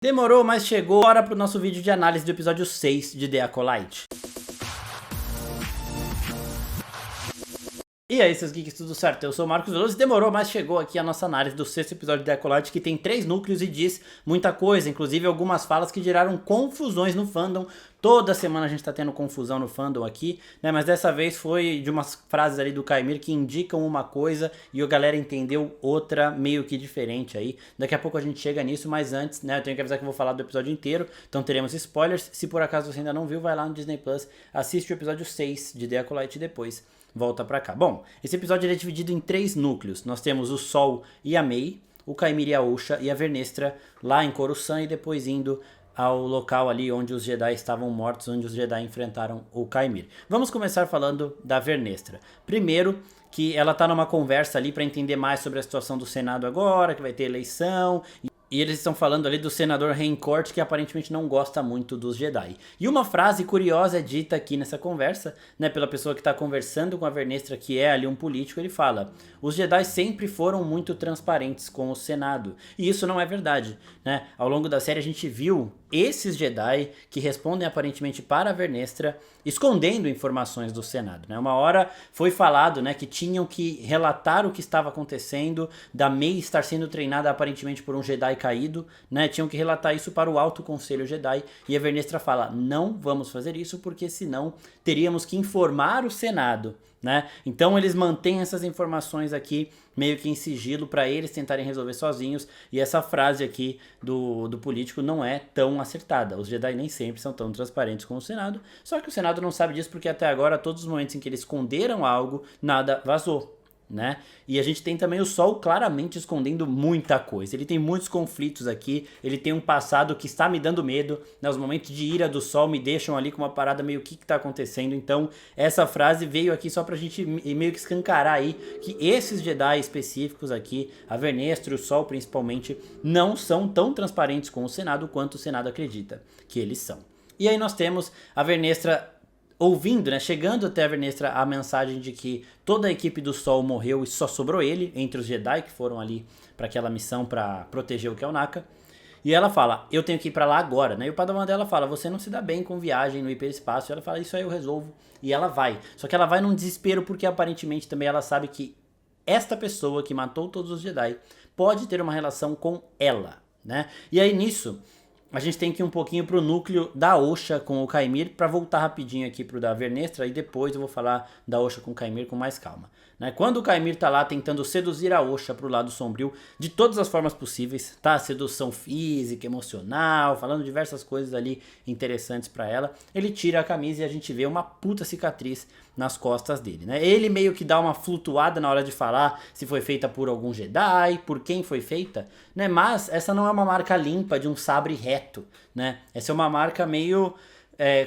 Demorou, mas chegou. Bora pro nosso vídeo de análise do episódio 6 de The Acolyte. E aí, seus geeks, tudo certo? Eu sou o Marcos Veloso e demorou, mas chegou aqui a nossa análise do sexto episódio de The Acolyte, que tem 3 núcleos e diz muita coisa, inclusive algumas falas que geraram confusões no fandom. Toda semana a gente tá tendo confusão no fandom aqui, né? Mas dessa vez foi de umas frases ali do Kaimir que indicam uma coisa e a galera entendeu outra meio que diferente aí. Daqui a pouco a gente chega nisso, mas antes, né, eu tenho que avisar que eu vou falar do episódio inteiro, então teremos spoilers. Se por acaso você ainda não viu, vai lá no Disney Plus, assiste o episódio 6 de The Acolyte e depois volta pra cá. Bom, esse episódio ele é dividido em 3 núcleos. Nós temos o Sol e a Mei, o Kaimir e a Osha e a Vernestra lá em Coruscant e depois indo ao local ali onde os Jedi estavam mortos, onde os Jedi enfrentaram o Kaimir. Vamos começar falando da Vernestra. Primeiro, que ela tá numa conversa ali para entender mais sobre a situação do Senado agora, que vai ter eleição. E eles estão falando ali do senador Raincourt, que aparentemente não gosta muito dos Jedi. E uma frase curiosa é dita aqui nessa conversa, né, pela pessoa que está conversando com a Vernestra, que é ali um político. Ele fala: os Jedi sempre foram muito transparentes com o Senado. E isso não é verdade, né? Ao longo da série a gente viu esses Jedi que respondem aparentemente para a Vernestra escondendo informações do Senado, né? Uma hora foi falado, né, que tinham que relatar o que estava acontecendo, da Mei estar sendo treinada aparentemente por um Jedi caído, né? Tinham que relatar isso para o Alto Conselho Jedi e a Vernestra fala: não vamos fazer isso porque senão teríamos que informar o Senado, né? Então eles mantêm essas informações aqui meio que em sigilo para eles tentarem resolver sozinhos. E essa frase aqui do político não é tão acertada. Os Jedi nem sempre são tão transparentes com o Senado, só que o Senado não sabe disso porque até agora todos os momentos em que eles esconderam algo, nada vazou, né? E a gente tem também o Sol claramente escondendo muita coisa. Ele tem muitos conflitos aqui, ele tem um passado que está me dando medo, né? Os momentos de ira do Sol me deixam ali com uma parada meio o que está acontecendo. Então essa frase veio aqui só pra gente meio que escancarar aí que esses Jedi específicos aqui, a Vernestra e o Sol principalmente, não são tão transparentes com o Senado quanto o Senado acredita que eles são. E aí nós temos a Vernestra ouvindo, né, chegando até a Vernestra a mensagem de que toda a equipe do Sol morreu e só sobrou ele, entre os Jedi que foram ali para aquela missão para proteger o Kelnaka. E ela fala: eu tenho que ir para lá agora, né? E o Padawan dela fala: você não se dá bem com viagem no hiperespaço. E ela fala: isso aí eu resolvo. E ela vai. Só que ela vai num desespero porque aparentemente também ela sabe que esta pessoa que matou todos os Jedi pode ter uma relação com ela, né? E aí nisso a gente tem que ir um pouquinho pro núcleo da Osha com o Kaimir para voltar rapidinho aqui pro da Vernestra e depois eu vou falar da Osha com o Kaimir com mais calma, né? Quando o Kaimir tá lá tentando seduzir a Osha pro lado sombrio de todas as formas possíveis, tá? Sedução física, emocional, falando diversas coisas ali interessantes para ela, ele tira a camisa e a gente vê uma puta cicatriz nas costas dele, né? Ele meio que dá uma flutuada na hora de falar se foi feita por algum Jedi, por quem foi feita, né? Mas essa não é uma marca limpa de um sabre reto, né? Essa é uma marca meio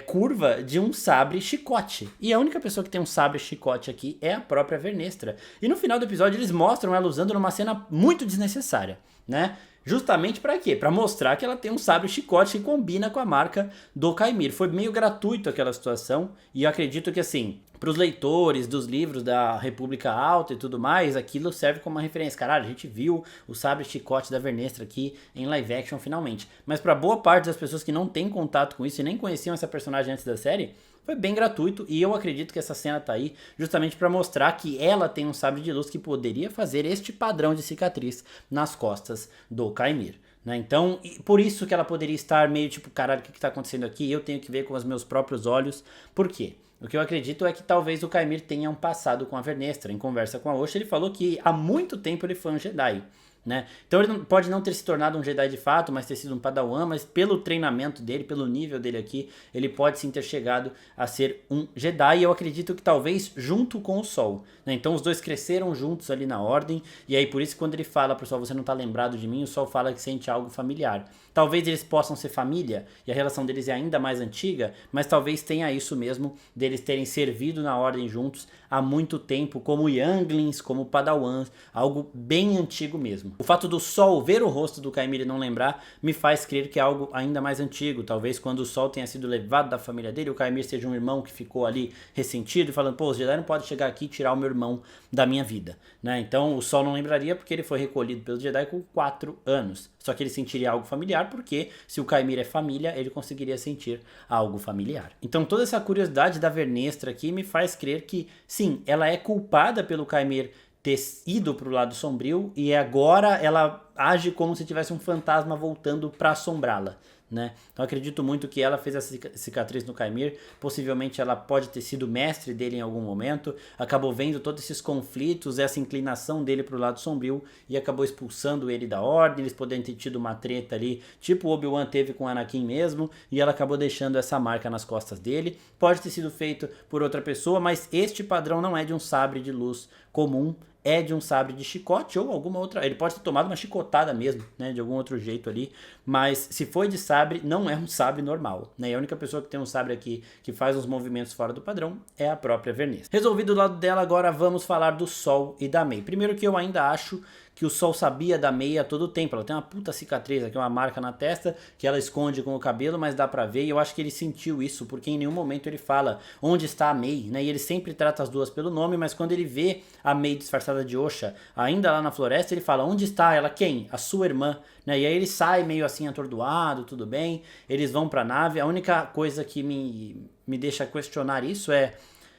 curva de um sabre chicote. E a única pessoa que tem um sabre chicote aqui é a própria Vernestra. E no final do episódio eles mostram ela usando numa cena muito desnecessária, né? Justamente pra quê? Pra mostrar que ela tem um sabre chicote que combina com a marca do Kaimir. Foi meio gratuito aquela situação e eu acredito que assim, pros leitores dos livros da República Alta e tudo mais, aquilo serve como uma referência. Caralho, a gente viu o sabre chicote da Vernestra aqui em live action finalmente. Mas pra boa parte das pessoas que não tem contato com isso e nem conheciam essa personagem antes da série, foi bem gratuito e eu acredito que essa cena tá aí justamente pra mostrar que ela tem um sabre de luz que poderia fazer este padrão de cicatriz nas costas do Kaimir, né? Então, por isso que ela poderia estar meio tipo: caralho, o que tá acontecendo aqui? Eu tenho que ver com os meus próprios olhos. Por quê? O que eu acredito é que talvez o Kaimir tenha um passado com a Vernestra. Em conversa com a Osha, ele falou que há muito tempo ele foi um Jedi, né? Então ele pode não ter se tornado um Jedi de fato, mas ter sido um Padawan, mas pelo treinamento dele, pelo nível dele aqui, ele pode sim ter chegado a ser um Jedi. E eu acredito que talvez junto com o Sol, né? Então os dois cresceram juntos ali na Ordem, e aí por isso que quando ele fala pro Sol: você não tá lembrado de mim, o Sol fala que sente algo familiar. Talvez eles possam ser família, e a relação deles é ainda mais antiga, mas talvez tenha isso mesmo, deles terem servido na Ordem juntos há muito tempo, como Younglings, como Padawans, algo bem antigo mesmo. mesmo. O fato do Sol ver o rosto do Caimir e não lembrar me faz crer que é algo ainda mais antigo. Talvez quando o Sol tenha sido levado da família dele, o Caimir seja um irmão que ficou ali ressentido e falando, pô, os Jedi não podem chegar aqui e tirar o meu irmão da minha vida, né? Então o Sol não lembraria porque ele foi recolhido pelos Jedi com 4 anos. Só que ele sentiria algo familiar porque se o Caimir é família, ele conseguiria sentir algo familiar. Então toda essa curiosidade da Vernestra aqui me faz crer que, sim, ela é culpada pelo Caimir ter ido pro lado sombrio e agora ela age como se tivesse um fantasma voltando para assombrá-la, né? Então acredito muito que ela fez essa cicatriz no Caimir, possivelmente ela pode ter sido mestre dele em algum momento, acabou vendo todos esses conflitos, essa inclinação dele pro lado sombrio e acabou expulsando ele da ordem. Eles poderiam ter tido uma treta ali, tipo o Obi-Wan teve com o Anakin mesmo, e ela acabou deixando essa marca nas costas dele. Pode ter sido feito por outra pessoa, mas este padrão não é de um sabre de luz comum, é de um sabre de chicote ou alguma outra. Ele pode ter tomado uma chicotada mesmo, né? De algum outro jeito ali. Mas se foi de sabre, não é um sabre normal, né? E a única pessoa que tem um sabre aqui que faz uns movimentos fora do padrão é a própria Vernestra. Resolvido do lado dela, agora vamos falar do Sol e da Mei. Primeiro que eu ainda acho que o Sol sabia da Mei a todo tempo. Ela tem uma puta cicatriz aqui, uma marca na testa que ela esconde com o cabelo, mas dá pra ver. E eu acho que ele sentiu isso, porque em nenhum momento ele fala onde está a Mei, né? E ele sempre trata as duas pelo nome, mas quando ele vê a Mei disfarçada de Osha, ainda lá na floresta, ele fala, onde está ela? Quem? A sua irmã, né? E aí ele sai meio assim atordoado, tudo bem. Eles vão pra nave. A única coisa que me deixa questionar isso é,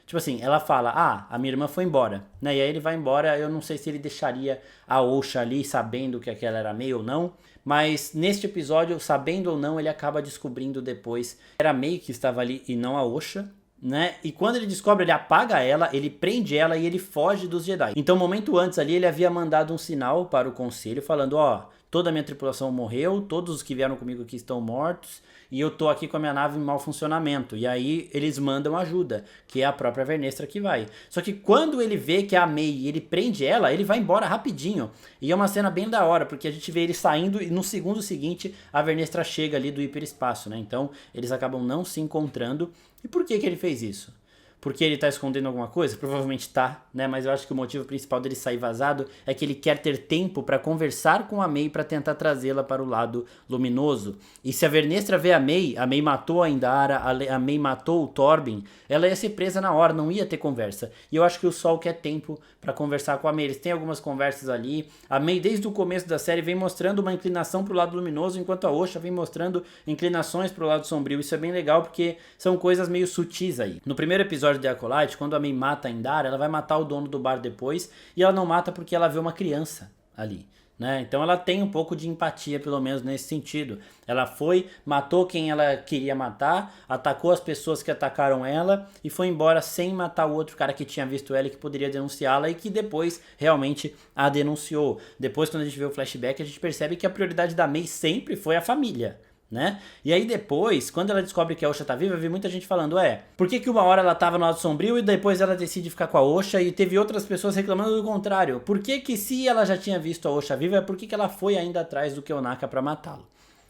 tipo assim, ela fala, a minha irmã foi embora, né? E aí ele vai embora, eu não sei se ele deixaria a Osha ali sabendo que aquela era Mei ou não. Mas neste episódio, sabendo ou não, ele acaba descobrindo depois que era a Mei que estava ali e não a Osha, né? E quando ele descobre, ele apaga ela, ele prende ela e ele foge dos Jedi. Então, um momento antes ali, ele havia mandado um sinal para o conselho falando, ó, toda a minha tripulação morreu, todos os que vieram comigo aqui estão mortos e eu tô aqui com a minha nave em mau funcionamento. E aí eles mandam ajuda, que é a própria Vernestra que vai. Só que quando ele vê que é a Mei e ele prende ela, ele vai embora rapidinho. E é uma cena bem da hora, porque a gente vê ele saindo e no segundo seguinte a Vernestra chega ali do hiperespaço, né? Então eles acabam não se encontrando. E por que ele fez isso? Porque ele tá escondendo alguma coisa? Provavelmente tá, né? Mas eu acho que o motivo principal dele sair vazado é que ele quer ter tempo para conversar com a Mei para tentar trazê-la para o lado luminoso. E se a Vernestra vê a Mei matou a Indara, a Mei matou o Torbin, ela ia ser presa na hora, não ia ter conversa. E eu acho que o Sol quer tempo para conversar com a Mei. Eles têm algumas conversas ali. A Mei, desde o começo da série, vem mostrando uma inclinação pro lado luminoso, enquanto a Osha vem mostrando inclinações pro lado sombrio. Isso é bem legal, porque são coisas meio sutis aí. No primeiro episódio de Acolyte, quando a Mei mata a Indara, ela vai matar o dono do bar depois, e ela não mata porque ela vê uma criança ali, né? Então ela tem um pouco de empatia, pelo menos nesse sentido. Ela foi, matou quem ela queria matar, atacou as pessoas que atacaram ela e foi embora sem matar o outro cara que tinha visto ela e que poderia denunciá-la e que depois realmente a denunciou. Depois, quando a gente vê o flashback, a gente percebe que a prioridade da Mei sempre foi a família, né? E aí depois, quando ela descobre que a Osha tá viva, eu vi muita gente falando, por que uma hora ela tava no lado sombrio e depois ela decide ficar com a Osha, e teve outras pessoas reclamando do contrário. Por que se ela já tinha visto a Osha viva, por que ela foi ainda atrás do Keonaka pra matá-lo?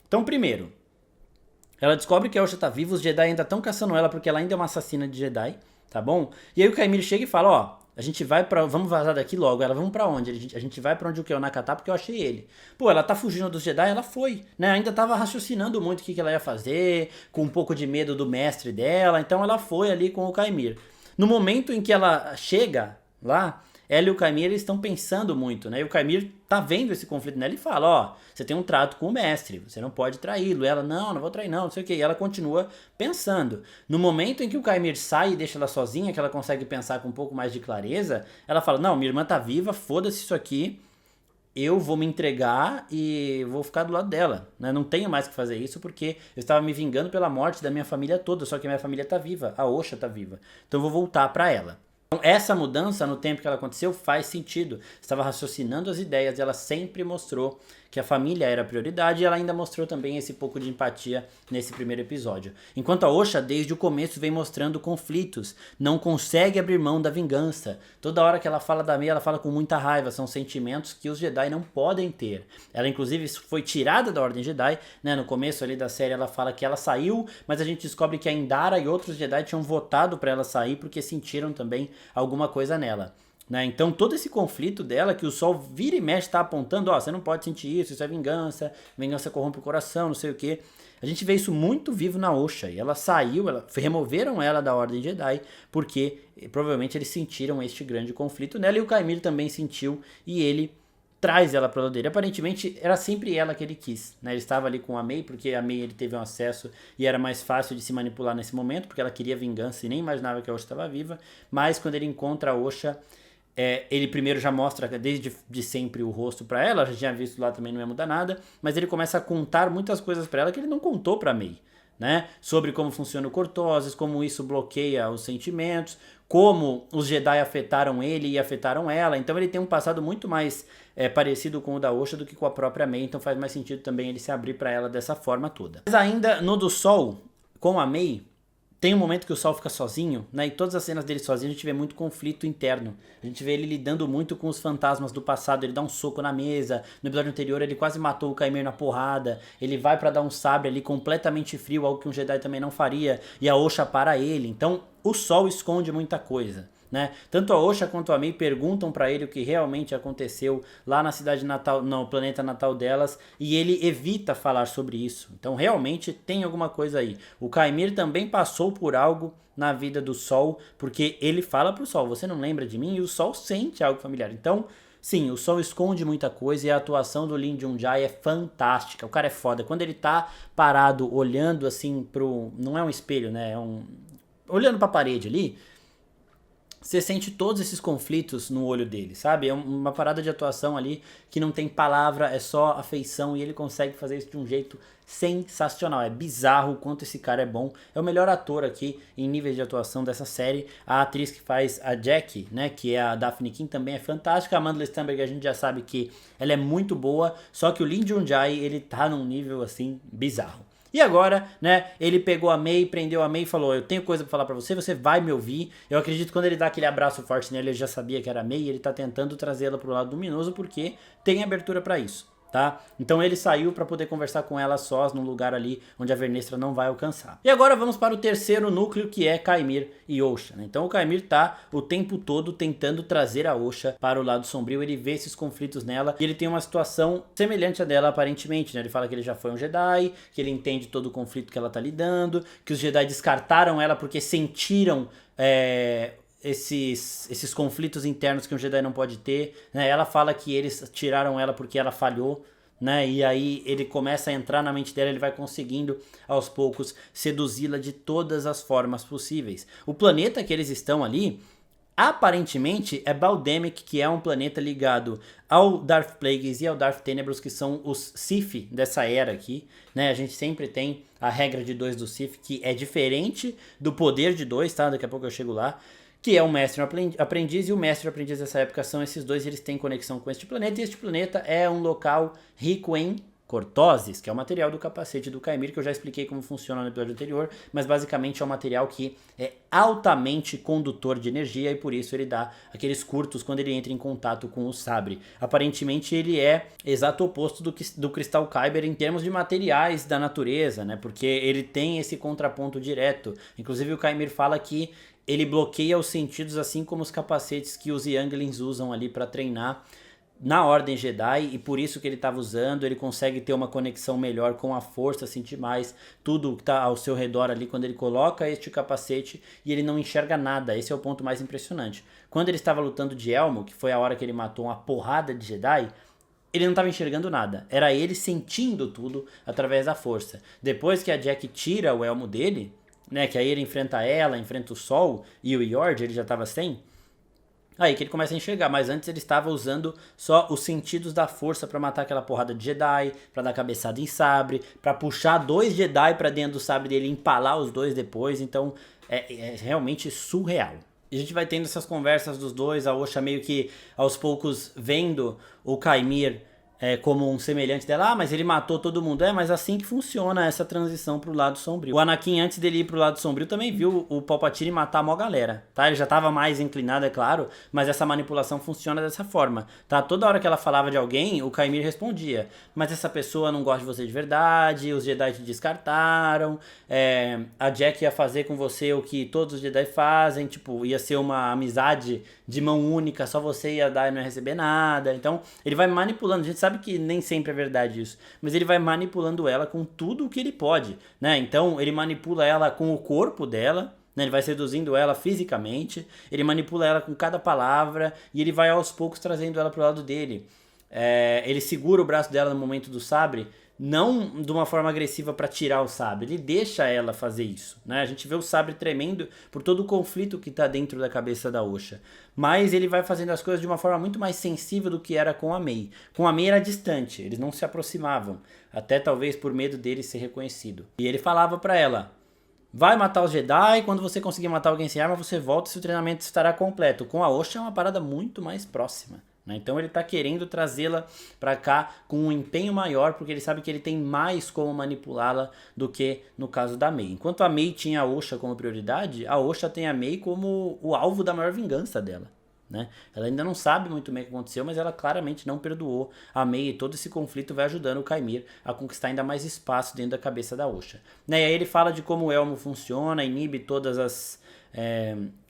Então, primeiro, ela descobre que a Osha tá viva, os Jedi ainda estão caçando ela porque ela ainda é uma assassina de Jedi, tá bom? E aí o Caimir chega e fala, a gente vai pra... Vamos vazar daqui logo. Ela, vamos pra onde? A gente vai pra onde o Keonaka tá, porque eu achei ele. Pô, ela tá fugindo dos Jedi, ela foi, né? Ainda tava raciocinando muito o que ela ia fazer, com um pouco de medo do mestre dela, então ela foi ali com o Caimir. No momento em que ela chega lá, ela e o Caimir, eles estão pensando muito, né? E o Caimir tá vendo esse conflito nela e fala, você tem um trato com o mestre, você não pode traí-lo. Ela, não vou trair não sei o que. E ela continua pensando. No momento em que o Caimir sai e deixa ela sozinha, que ela consegue pensar com um pouco mais de clareza, ela fala, não, minha irmã tá viva, foda-se isso aqui, eu vou me entregar e vou ficar do lado dela, né? Não tenho mais que fazer isso porque eu estava me vingando pela morte da minha família toda, só que a minha família tá viva, a Osha tá viva. Então eu vou voltar pra ela. Então, essa mudança no tempo que ela aconteceu faz sentido. Estava raciocinando as ideias e ela sempre mostrou que a família era a prioridade, e ela ainda mostrou também esse pouco de empatia nesse primeiro episódio. Enquanto a Osha, desde o começo, vem mostrando conflitos, não consegue abrir mão da vingança. Toda hora que ela fala da Mei, ela fala com muita raiva, são sentimentos que os Jedi não podem ter. Ela, inclusive, foi tirada da Ordem Jedi, né? No começo ali da série, ela fala que ela saiu, mas a gente descobre que a Indara e outros Jedi tinham votado para ela sair porque sentiram também alguma coisa nela. né? Então todo esse conflito dela, que o Sol vira e mexe tá apontando, ó, você não pode sentir isso é vingança, vingança corrompe o coração, não sei o que. A gente vê isso muito vivo na Osha, e ela saiu, removeram ela da Ordem Jedi, porque provavelmente eles sentiram este grande conflito nela, e o Kaimir também sentiu, e ele traz ela para o lado dele. Aparentemente era sempre ela que ele quis, né? Ele estava ali com a Mei, porque a Mei ele teve um acesso e era mais fácil de se manipular nesse momento, porque ela queria vingança e nem imaginava que a Osha estava viva, mas quando ele encontra a Osha, ele primeiro já mostra desde de sempre o rosto pra ela, já tinha visto lá também, não ia mudar nada, mas ele começa a contar muitas coisas pra ela que ele não contou pra Mei, né? Sobre como funciona o Cortoses, como isso bloqueia os sentimentos, como os Jedi afetaram ele e afetaram ela. Então ele tem um passado muito mais parecido com o da Osha do que com a própria Mei, então faz mais sentido também ele se abrir pra ela dessa forma toda. Mas ainda no do Sol, com a Mei, tem um momento que o Sol fica sozinho, né? E todas as cenas dele sozinho a gente vê muito conflito interno. A gente vê ele lidando muito com os fantasmas do passado. Ele dá um soco na mesa. No episódio anterior ele quase matou o Kaimir na porrada. Ele vai pra dar um sabre ali completamente frio, algo que um Jedi também não faria. E a Osha para ele. Então o Sol esconde muita coisa, né? Tanto a Osha quanto a Mei perguntam pra ele o que realmente aconteceu lá na cidade natal, no planeta natal delas, e ele evita falar sobre isso. Então realmente tem alguma coisa aí. O Kaimir também passou por algo na vida do Sol, porque ele fala pro Sol, você não lembra de mim? E o Sol sente algo familiar. Então, sim, o Sol esconde muita coisa, e a atuação do Lin Jun-jai é fantástica. O cara é foda. Quando ele tá parado olhando assim pro, não é um espelho, né? Olhando pra parede ali, você sente todos esses conflitos no olho dele, sabe? É uma parada de atuação ali que não tem palavra, é só afeição, e ele consegue fazer isso de um jeito sensacional. É bizarro o quanto esse cara é bom. É o melhor ator aqui em níveis de atuação dessa série. A atriz que faz a Jackie, né, que é a Daphne King, também é fantástica. A Amandla Stenberg a gente já sabe que ela é muito boa, só que o Lin Jun-jai, ele tá num nível assim bizarro. E agora, né, ele pegou a Mei, prendeu a Mei e falou, eu tenho coisa pra falar pra você, você vai me ouvir. Eu acredito que quando ele dá aquele abraço forte nele, ele já sabia que era a Mei, e ele tá tentando trazê-la pro lado luminoso, porque tem abertura pra isso, tá? Então ele saiu pra poder conversar com ela sós, num lugar ali onde a Vernestra não vai alcançar. E agora vamos para o terceiro núcleo, que é Kaimir e Osha, né? Então o Kaimir tá o tempo todo tentando trazer a Osha para o lado sombrio, ele vê esses conflitos nela, e ele tem uma situação semelhante à dela aparentemente, né? Ele fala que ele já foi um Jedi, que ele entende todo o conflito que ela tá lidando, que os Jedi descartaram ela porque sentiram esses conflitos internos que um Jedi não pode ter, né? Ela fala que eles tiraram ela porque ela falhou, né? E aí ele começa a entrar na mente dela, ele vai conseguindo aos poucos seduzi-la de todas as formas possíveis. O planeta que eles estão ali, aparentemente, é Baldemic, que é um planeta ligado ao Darth Plagueis e ao Darth Tenebrous, que são os Sith dessa era aqui, né? A gente sempre tem a regra de 2 do Sith, que é diferente do poder de 2, tá? Daqui a pouco eu chego lá. Que é o mestre e o aprendiz, e o mestre e o aprendiz dessa época são esses dois, eles têm conexão com este planeta, e este planeta é um local rico em Cortoses, que é o material do capacete do Kaimir, que eu já expliquei como funciona no episódio anterior, mas basicamente é um material que é altamente condutor de energia, e por isso ele dá aqueles curtos quando ele entra em contato com o sabre. Aparentemente ele é exato oposto do cristal Kyber em termos de materiais da natureza, né? Porque ele tem esse contraponto direto. Inclusive o Kaimir fala que ele bloqueia os sentidos, assim como os capacetes que os Younglings usam ali para treinar na Ordem Jedi, e por isso que ele estava usando, ele consegue ter uma conexão melhor com a força, sentir mais tudo que está ao seu redor ali quando ele coloca este capacete, e ele não enxerga nada. Esse é o ponto mais impressionante. Quando ele estava lutando de elmo, que foi a hora que ele matou uma porrada de Jedi, ele não estava enxergando nada, era ele sentindo tudo através da força. Depois que a Jack tira o elmo dele, né, que aí ele enfrenta ela, enfrenta o Sol, e o Yord, ele já estava sem, aí que ele começa a enxergar, mas antes ele estava usando só os sentidos da força para matar aquela porrada de Jedi, para dar cabeçada em sabre, para puxar 2 Jedi para dentro do sabre dele e empalar os 2 depois. Então é realmente surreal. E a gente vai tendo essas conversas dos dois, a Osha meio que aos poucos vendo o Kaimir como um semelhante dela, mas ele matou todo mundo. Mas assim que funciona essa transição pro lado sombrio. O Anakin, antes dele ir pro lado sombrio, também viu o Palpatine matar a mó galera, tá? Ele já tava mais inclinado, é claro, mas essa manipulação funciona dessa forma, tá? Toda hora que ela falava de alguém, o Kaimir respondia, mas essa pessoa não gosta de você de verdade, os Jedi te descartaram, a Jack ia fazer com você o que todos os Jedi fazem, tipo, ia ser uma amizade de mão única, só você ia dar e não ia receber nada. Então, ele vai manipulando, a gente sabe que nem sempre é verdade isso, mas ele vai manipulando ela com tudo o que ele pode, né? Então, ele manipula ela com o corpo dela, né? Ele vai seduzindo ela fisicamente, ele manipula ela com cada palavra e ele vai aos poucos trazendo ela pro lado dele. Ele segura o braço dela no momento do sabre, não de uma forma agressiva para tirar o sabre, ele deixa ela fazer isso, né? A gente vê o sabre tremendo por todo o conflito que tá dentro da cabeça da Osha, mas ele vai fazendo as coisas de uma forma muito mais sensível do que era com a Mei. Com a Mei era distante, eles não se aproximavam, até talvez por medo dele ser reconhecido. E ele falava para ela: vai matar os Jedi, quando você conseguir matar alguém sem arma, você volta e seu treinamento estará completo. Com a Osha é uma parada muito mais próxima. Então ele está querendo trazê-la para cá com um empenho maior, porque ele sabe que ele tem mais como manipulá-la do que no caso da Mei. Enquanto a Mei tinha a Osha como prioridade, a Osha tem a Mei como o alvo da maior vingança dela. Né? Ela ainda não sabe muito bem o que aconteceu, mas ela claramente não perdoou a Mei, e todo esse conflito vai ajudando o Kaimir a conquistar ainda mais espaço dentro da cabeça da Osha. Né? E aí ele fala de como o elmo funciona, inibe todas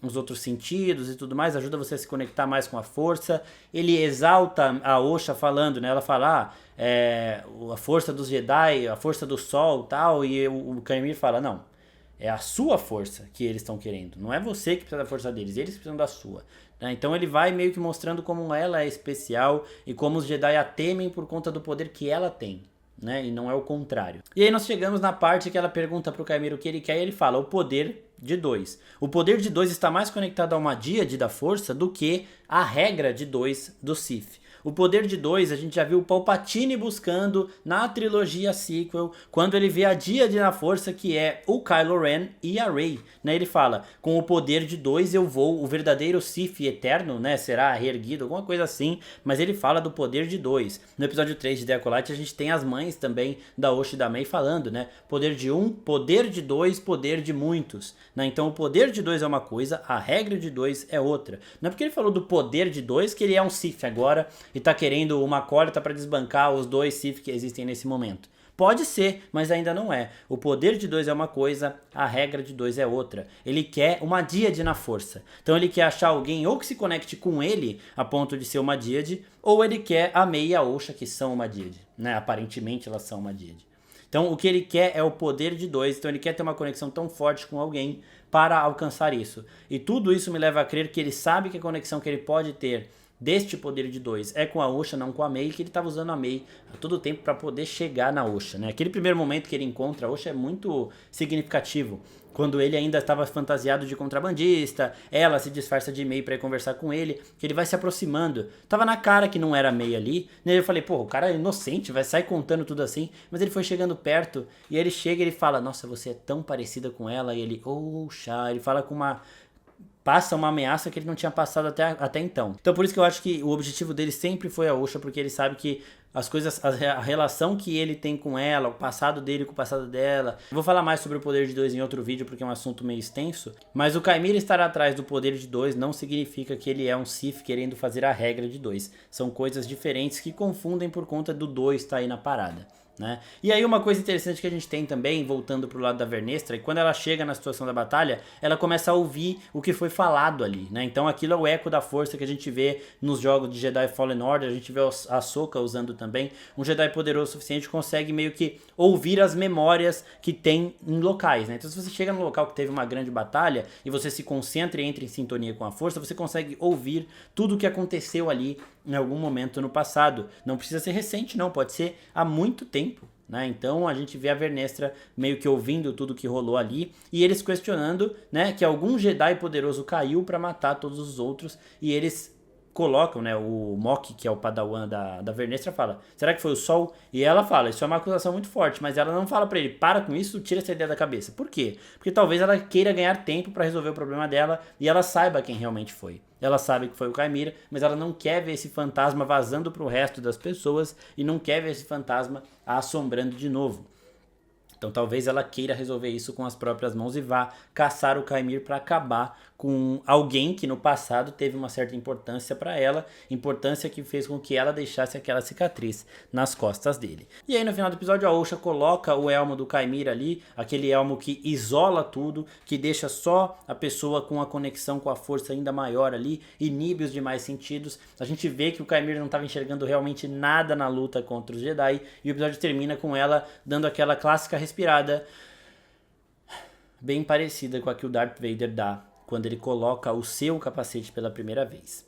os outros sentidos e tudo mais, ajuda você a se conectar mais com a força. Ele exalta a Osha falando, né? Ela fala a força dos Jedi, a força do sol, tal, e o Kaimir fala: não, é a sua força que eles estão querendo, não é você que precisa da força deles, eles precisam da sua. Então ele vai meio que mostrando como ela é especial e como os Jedi a temem por conta do poder que ela tem, né? E não é o contrário. E aí nós chegamos na parte que ela pergunta pro Kaimir o que ele quer e ele fala: o poder de 2. O poder de 2 está mais conectado a uma díade da força do que a regra de 2 do Sith. O poder de 2 a gente já viu o Palpatine buscando na trilogia sequel, quando ele vê a díade na força, que é o Kylo Ren e a Rey, né? Ele fala: com o poder de 2 eu vou, o verdadeiro Sith eterno, né? Será reerguido, alguma coisa assim, mas ele fala do poder de 2. No episódio 3 de The Acolyte a gente tem as mães também da Osha e da Mei falando, né? Poder de 1, poder de 2, poder de muitos, né? Então o poder de 2 é uma coisa, a regra de 2 é outra. Não é porque ele falou do poder de 2 que ele é um Sith agora e tá querendo uma acólita para desbancar os 2 Sith que existem nesse momento. Pode ser, mas ainda não é. O poder de 2 é uma coisa, a regra de 2 é outra. Ele quer uma díade na força. Então ele quer achar alguém ou que se conecte com ele a ponto de ser uma díade, ou ele quer a Mei e a Osha, que são uma díade, né? Aparentemente elas são uma díade. Então o que ele quer é o poder de 2, então ele quer ter uma conexão tão forte com alguém para alcançar isso. E tudo isso me leva a crer que ele sabe que a conexão que ele pode ter deste poder de 2 é com a Osha, não com a Mei, que ele estava usando a Mei a todo tempo para poder chegar na Osha, né? Aquele primeiro momento que ele encontra a Osha é muito significativo, quando ele ainda estava fantasiado de contrabandista, ela se disfarça de Mei para ir conversar com ele, que ele vai se aproximando. Tava na cara que não era Mei ali, né? Eu falei: pô, o cara é inocente, vai sair contando tudo assim, mas ele foi chegando perto, e aí ele chega e ele fala: nossa, você é tão parecida com ela, e ele, Osha, ele fala com passa uma ameaça que ele não tinha passado até então. Então por isso que eu acho que o objetivo dele sempre foi a Osha, porque ele sabe que as coisas, a relação que ele tem com ela, o passado dele com o passado dela. Eu vou falar mais sobre o poder de 2 em outro vídeo, porque é um assunto meio extenso, mas o Kaimir estar atrás do poder de 2 não significa que ele é um Sith querendo fazer a regra de 2. São coisas diferentes que confundem por conta do 2 estar aí na parada. Né? E aí uma coisa interessante que a gente tem também, voltando pro lado da Vernestra, é que quando ela chega na situação da batalha, ela começa a ouvir o que foi falado ali, né? Então aquilo é o eco da força que a gente vê nos jogos de Jedi Fallen Order, a gente vê a Ahsoka usando também. Um Jedi poderoso o suficiente consegue meio que ouvir as memórias que tem em locais, né? Então se você chega num local que teve uma grande batalha e você se concentra e entra em sintonia com a força, você consegue ouvir tudo o que aconteceu ali em algum momento no passado. Não precisa ser recente, não, pode ser há muito tempo, né? Então a gente vê a Vernestra meio que ouvindo tudo que rolou ali e eles questionando, né, que algum Jedi poderoso caiu para matar todos os outros, e eles colocam, né, o Mok, que é o padawan da Vernestra, fala: será que foi o Sol? E ela fala: isso é uma acusação muito forte, mas ela não fala pra ele: para com isso, tira essa ideia da cabeça. Por quê? Porque talvez ela queira ganhar tempo para resolver o problema dela e ela saiba quem realmente foi. ela sabe que foi o Caimira, mas ela não quer ver esse fantasma vazando pro resto das pessoas e não quer ver esse fantasma a assombrando de novo. Então talvez ela queira resolver isso com as próprias mãos e vá caçar o Caimir para acabar com alguém que no passado teve uma certa importância para ela, importância que fez com que ela deixasse aquela cicatriz nas costas dele. E aí no final do episódio a Osha coloca o elmo do Caimir ali, aquele elmo que isola tudo, que deixa só a pessoa com a conexão com a força ainda maior ali, inibe os demais sentidos. A gente vê que o Caimir não estava enxergando realmente nada na luta contra os Jedi e o episódio termina com ela dando aquela clássica respirada bem parecida com a que o Darth Vader dá quando ele coloca o seu capacete pela primeira vez.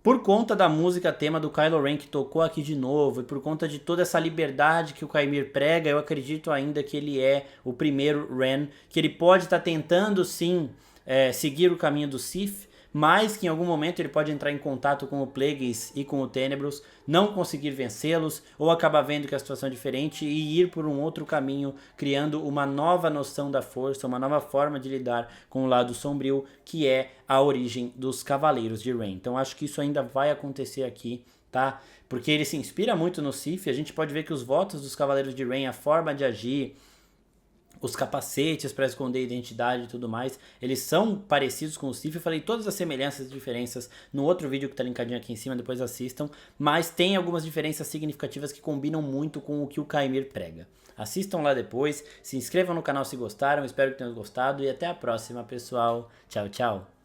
Por conta da música tema do Kylo Ren que tocou aqui de novo e por conta de toda essa liberdade que o Caimir prega, eu acredito ainda que ele é o primeiro Ren, que ele pode estar tentando sim seguir o caminho do Sith, mas que em algum momento ele pode entrar em contato com o Plagueis e com o Tenebrous, não conseguir vencê-los, ou acabar vendo que a situação é diferente e ir por um outro caminho, criando uma nova noção da força, uma nova forma de lidar com o lado sombrio, que é a origem dos Cavaleiros de Ren. Então acho que isso ainda vai acontecer aqui, tá? Porque ele se inspira muito no Sith, a gente pode ver que os votos dos Cavaleiros de Ren, a forma de agir, os capacetes para esconder a identidade e tudo mais, eles são parecidos com o Sith. Eu falei todas as semelhanças e diferenças no outro vídeo que tá linkadinho aqui em cima, depois assistam, mas tem algumas diferenças significativas que combinam muito com o que o Caimir prega. Assistam lá depois, se inscrevam no canal se gostaram, espero que tenham gostado e até a próxima, pessoal. Tchau, tchau.